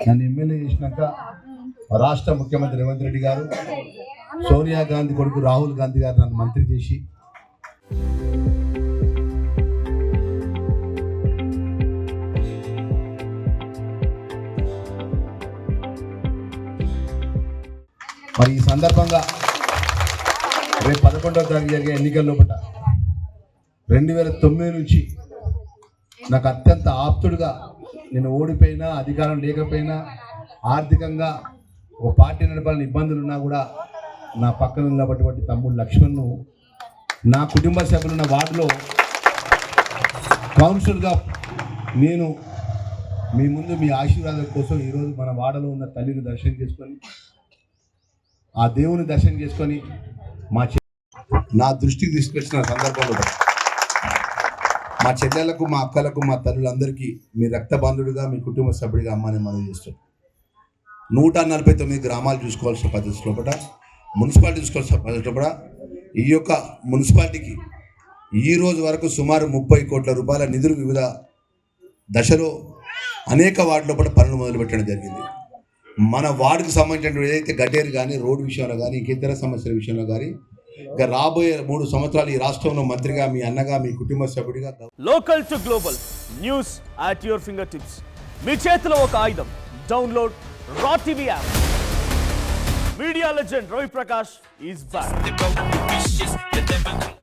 నన్ను ఎమ్మెల్యే చేసినాక రాష్ట్ర ముఖ్యమంత్రి రేవంత్ రెడ్డి గారు, సోనియా గాంధీ కొడుకు రాహుల్ గాంధీ గారు నన్ను మంత్రి చేసి మరి ఈ సందర్భంగా రేపు 11వ తారీఖు జరిగే ఎన్నికల లోపల 2009 నుంచి నాకు అత్యంత ఆప్తుడుగా, నేను ఓడిపోయినా అధికారం లేకపోయినా ఆర్థికంగా ఓ పార్టీ నడపాలని ఇబ్బందులు ఉన్నా కూడా నా పక్కన ఉన్నటువంటి తమ్ముడు లక్ష్మణ్ను నా కుటుంబ సభ్యులున్న వార్డులో కౌన్సిలర్గా నేను మీ ముందు మీ ఆశీర్వాదం కోసం ఈరోజు మన వాడలో ఉన్న తల్లిని దర్శనం చేసుకొని, ఆ దేవుని దర్శనం చేసుకొని నా దృష్టికి తీసుకొచ్చిన సందర్భంలో మా చెల్లెలకు, మా అక్కలకు, మా తల్లులందరికీ మీ రక్త బంధువుడిగా, మీ కుటుంబ సభ్యుడిగా అమ్మని మనం చేస్తాం. 149 గ్రామాలు చూసుకోవాల్సిన పద్ధతి లోపల, మున్సిపాలిటీ చూసుకోవాల్సిన పద్ధతి లోపల ఈ యొక్క మున్సిపాలిటీకి ఈ రోజు వరకు సుమారు 30 కోట్ల రూపాయల నిధులు వివిధ దశలో అనేక వార్డు లోపల పనులు మొదలుపెట్టడం జరిగింది. మన వార్డుకు సంబంధించిన ఏదైతే గడ్డేరు కానీ, రోడ్డు విషయంలో కానీ, ఇంకేతర సమస్యల విషయంలో కానీ ఇక రాబోయే 3 సంవత్సరాలు ఈ రాష్ట్రంలో మంత్రిగా, మీ అన్నగా, మీ కుటుంబ సభ్యుడిగా. Local to global news at your finger tips. మీ చేతిలో ఒక ఆయుధం. Download Raw TV app. Media legend Ravi Prakash is back.